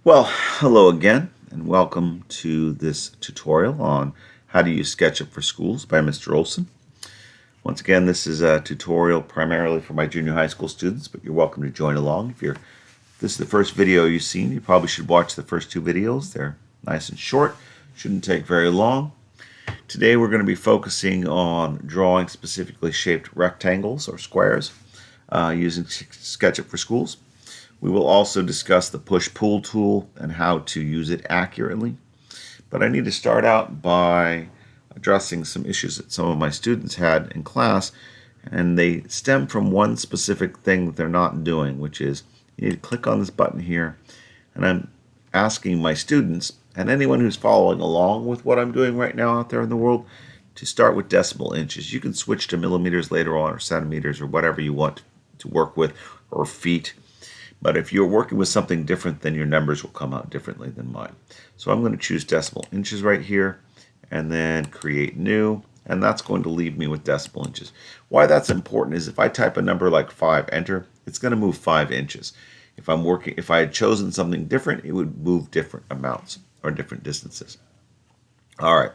Well, hello again, and welcome to this tutorial on how to use SketchUp for Schools by Mr. Olson. Once again, this is a tutorial primarily for my junior high school students, but you're welcome to join along. If this is the first video you've seen, you probably should watch the first two videos. They're nice and short, shouldn't take very long. Today we're going to be focusing on drawing specifically shaped rectangles or squares using SketchUp for Schools. We will also discuss the push-pull tool and how to use it accurately. But I need to start out by addressing some issues that some of my students had in class, and they stem from one specific thing that they're not doing, which is you need to click on this button here, and I'm asking my students and anyone who's following along with what I'm doing right now out there in the world to start with decimal inches. You can switch to millimeters later on, or centimeters, or whatever you want to work with, or feet. But if you're working with something different, then your numbers will come out differently than mine. So I'm going to choose decimal inches right here and then create new, and that's going to leave me with decimal inches. Why that's important is if I type a number like 5, enter, it's going to move 5 inches. If I had chosen something different, it would move different amounts or different distances. All right,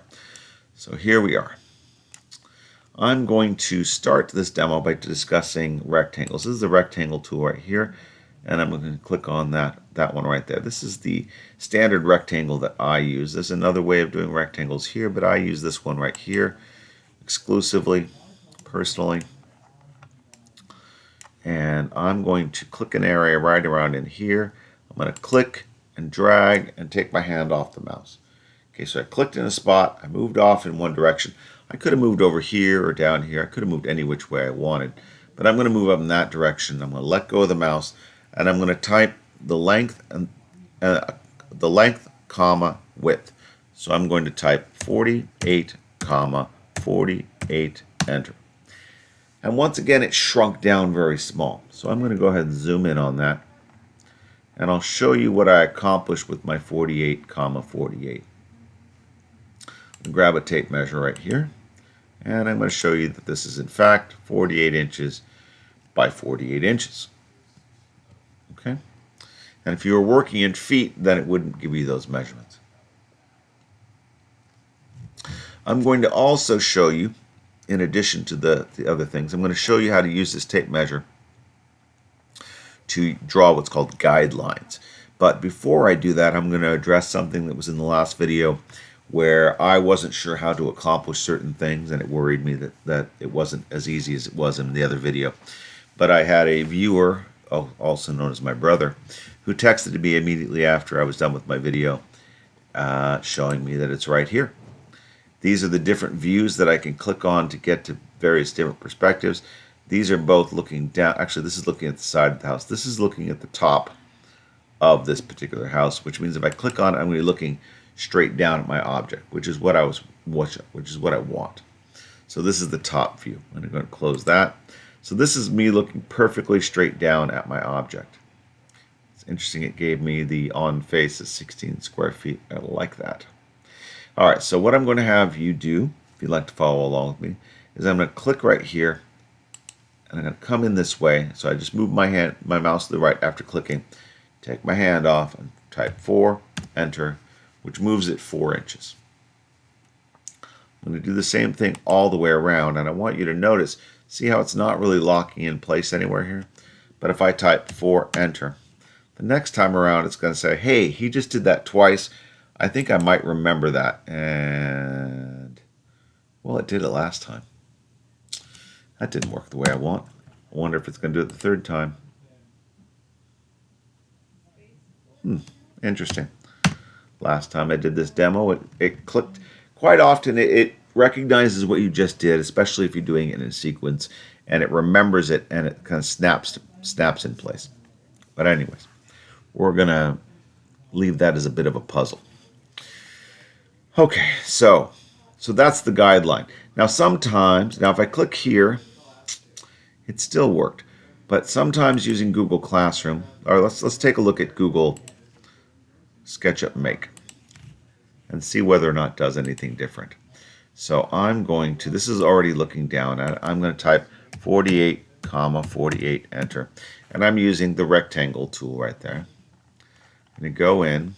so here we are. I'm going to start this demo by discussing rectangles. This is the rectangle tool right here. And I'm going to click on that one right there. This is the standard rectangle that I use. There's another way of doing rectangles here, but I use this one right here exclusively, personally. And I'm going to click an area right around in here. I'm going to click and drag and take my hand off the mouse. Okay, so I clicked in a spot. I moved off in one direction. I could have moved over here or down here. I could have moved any which way I wanted. But I'm going to move up in that direction. I'm going to let go of the mouse. And I'm going to type the length and comma width. So I'm going to type 48 comma 48, enter. And once again, it shrunk down very small. So I'm going to go ahead and zoom in on that, and I'll show you what I accomplished with my 48 comma 48. I'll grab a tape measure right here, and I'm going to show you that this is in fact 48 inches by 48 inches. Okay, and if you were working in feet, then it wouldn't give you those measurements. I'm going to also show you, in addition to the other things, I'm going to show you how to use this tape measure to draw what's called guidelines. But before I do that, I'm going to address something that was in the last video where I wasn't sure how to accomplish certain things, and it worried me that it wasn't as easy as it was in the other video. But I had a viewer, also known as my brother, who texted me immediately after I was done with my video, showing me that it's right here. These are the different views that I can click on to get to various different perspectives. These are both looking down. Actually, this is looking at the side of the house. This is looking at the top of this particular house, which means if I click on it, I'm going to be looking straight down at my object, which is what I want. So this is the top view. I'm going to close that. So this is me looking perfectly straight down at my object. It's interesting, it gave me the on face is 16 square feet. I like that. All right, so what I'm going to have you do, if you'd like to follow along with me, is I'm going to click right here, and I'm going to come in this way. So I just move my mouse to the right after clicking, take my hand off, and type 4, enter, which moves it 4 inches. I'm going to do the same thing all the way around, and I want you to notice, see how it's not really locking in place anywhere here? But if I type 4, enter, the next time around it's going to say, hey, he just did that twice. I think I might remember that. And, well, it did it last time. That didn't work the way I want. I wonder if it's going to do it the third time. Interesting. Last time I did this demo, it clicked. Quite often it recognizes what you just did, especially if you're doing it in a sequence, and it remembers it, and it kind of snaps in place. But anyways, we're going to leave that as a bit of a puzzle. Okay, so that's the guideline. Now if I click here, it still worked. But sometimes using Google Classroom, or let's take a look at Google SketchUp Make and see whether or not it does anything different. So I'm going to, this is already looking down at it, I'm going to type 48 comma 48, enter. And I'm using the rectangle tool right there. I'm going to go in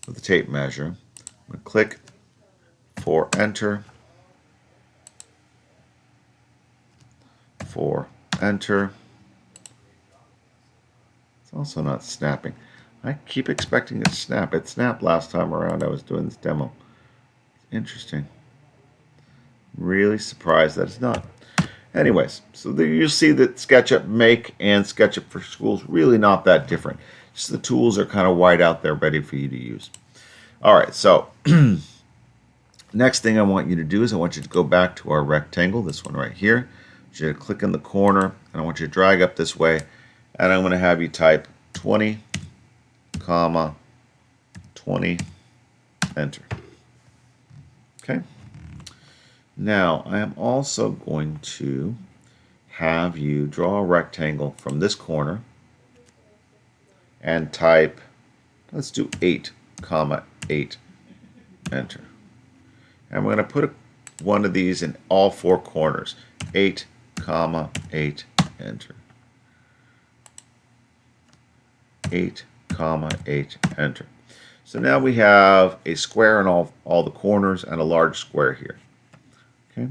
with the tape measure. I'm going to click for enter, for enter. It's also not snapping. I keep expecting it to snap. It snapped last time around I was doing this demo. Interesting. Really surprised that it's not. Anyways, so there you'll see that SketchUp Make and SketchUp for Schools really not that different. Just the tools are kind of wide out there ready for you to use. All right, so next thing I want you to do is I want you to go back to our rectangle, this one right here. I want you to click in the corner, and I want you to drag up this way, and I'm going to have you type 20, comma, 20, enter. Okay. Now, I am also going to have you draw a rectangle from this corner and type, let's do 8, comma, 8, enter. And we're going to put one of these in all four corners, 8, comma, 8, enter. 8, comma, 8, enter. So now we have a square in all the corners and a large square here. Okay.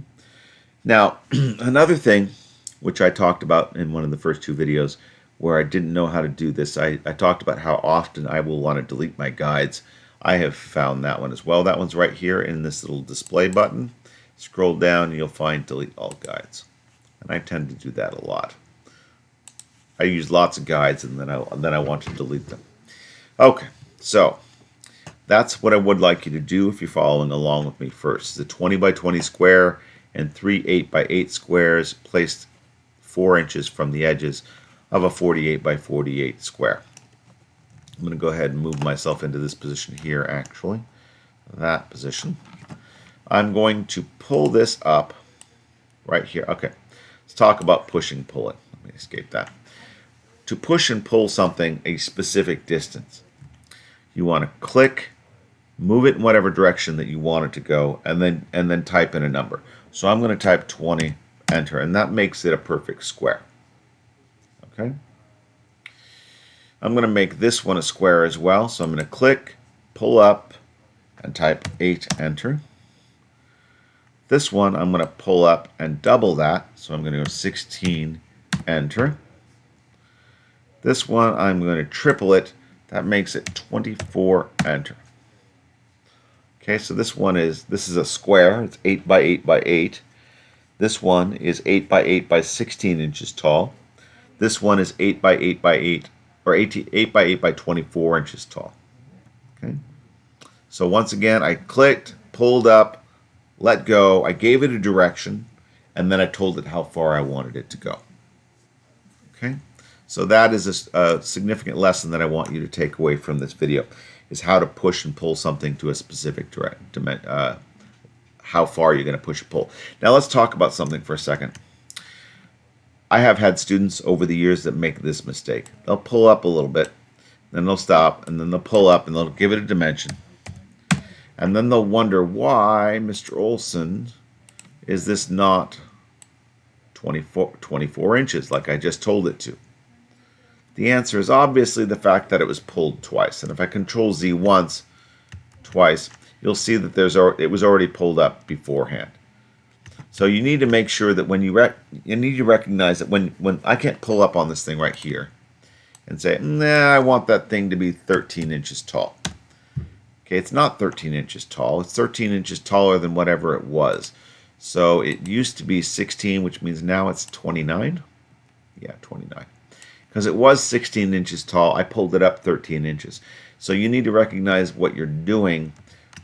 Now, another thing which I talked about in one of the first two videos where I didn't know how to do this, I talked about how often I will want to delete my guides. I have found that one as well. That one's right here in this little display button. Scroll down and you'll find delete all guides. And I tend to do that a lot. I use lots of guides and then I want to delete them. Okay, so that's what I would like you to do if you're following along with me first. It's a 20 by 20 square and 3 8 by 8 squares placed 4 inches from the edges of a 48 by 48 square. I'm going to go ahead and move myself into this position here, actually. That position. I'm going to pull this up right here. Okay, let's talk about pushing and pulling. Let me escape that. To push and pull something a specific distance, you want to click, move it in whatever direction that you want it to go, and then type in a number. So I'm going to type 20, enter, and that makes it a perfect square. Okay. I'm going to make this one a square as well, so I'm going to click, pull up, and type 8, enter. This one I'm going to pull up and double that, so I'm going to go 16, enter. This one I'm going to triple it, that makes it 24, enter. Okay, so this is a square. It's 8 by 8 by 8. This one is 8 by 8 by 16 inches tall. This one is 8 by 8 by 8, or 8 by 8 by 24 inches tall. Okay. So once again, I clicked, pulled up, let go. I gave it a direction, and then I told it how far I wanted it to go. Okay. So that is a significant lesson that I want you to take away from this video, is how to push and pull something to a specific how far you're going to push and pull. Now let's talk about something for a second. I have had students over the years that make this mistake. They'll pull up a little bit, then they'll stop, and then they'll pull up and they'll give it a dimension. And then they'll wonder, why, Mr. Olson, is this not 24 inches like I just told it to? The answer is obviously the fact that it was pulled twice. And if I Control Z once, twice, you'll see that it was already pulled up beforehand. So you need to make sure that when you need to recognize that when I can't pull up on this thing right here and say, nah, I want that thing to be 13 inches tall. Okay, it's not 13 inches tall. It's 13 inches taller than whatever it was. So it used to be 16, which means now it's 29. Yeah, 29. Because it was 16 inches tall, I pulled it up 13 inches. So you need to recognize what you're doing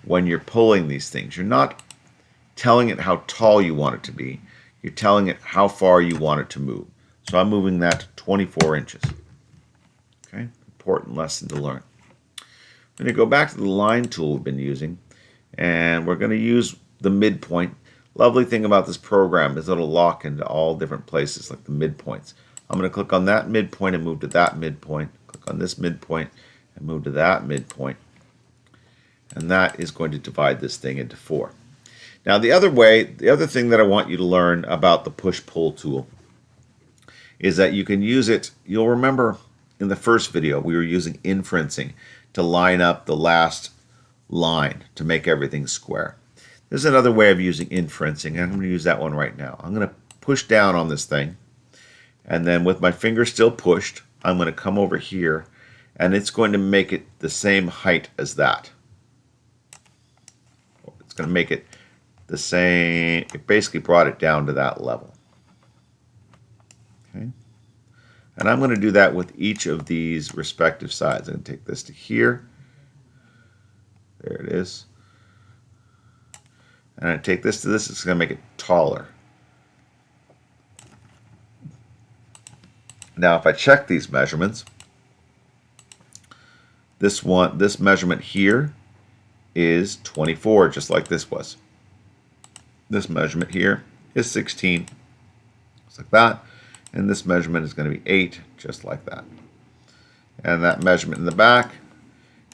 when you're pulling these things. You're not telling it how tall you want it to be. You're telling it how far you want it to move. So I'm moving that to 24 inches. Okay, important lesson to learn. I'm going to go back to the line tool we've been using, and we're going to use the midpoint. Lovely thing about this program is it'll lock into all different places, like the midpoints. I'm going to click on that midpoint and move to that midpoint. Click on this midpoint and move to that midpoint. And that is going to divide this thing into 4. Now the other thing that I want you to learn about the push-pull tool is that you can use it. You'll remember in the first video, we were using inferencing to line up the last line to make everything square. There's another way of using inferencing, and I'm going to use that one right now. I'm going to push down on this thing, and then with my finger still pushed, I'm going to come over here, and it's going to make it the same height as that. It's going to make it the same. It basically brought it down to that level. Okay. And I'm going to do that with each of these respective sides. I'm going to take this to here. There it is. And I take this to this. It's going to make it taller. Now, if I check these measurements, this measurement here is 24, just like this was. This measurement here is 16, just like that. And this measurement is going to be 8, just like that. And that measurement in the back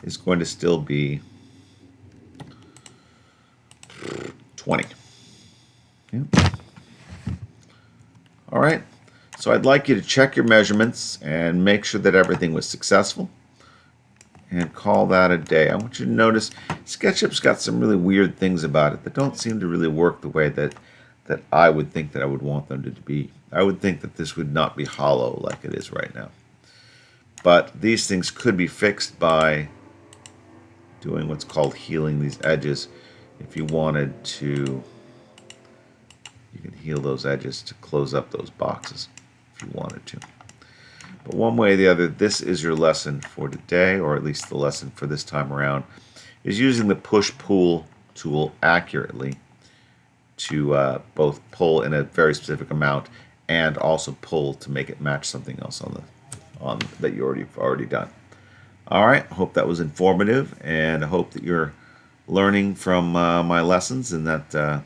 is going to still be 20. Yeah. All right. So I'd like you to check your measurements and make sure that everything was successful. And call that a day. I want you to notice SketchUp's got some really weird things about it that don't seem to really work the way that I would think that I would want them to be. I would think that this would not be hollow like it is right now. But these things could be fixed by doing what's called healing these edges. If you wanted to, you can heal those edges to close up those boxes if you wanted to. But one way or the other, this is your lesson for today, or at least the lesson for this time around, is using the push-pull tool accurately to both pull in a very specific amount and also pull to make it match something else on that you've already done. All right, I hope that was informative, and I hope that you're learning from my lessons and that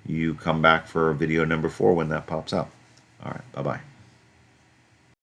you come back for video number 4 when that pops up. All right, bye-bye.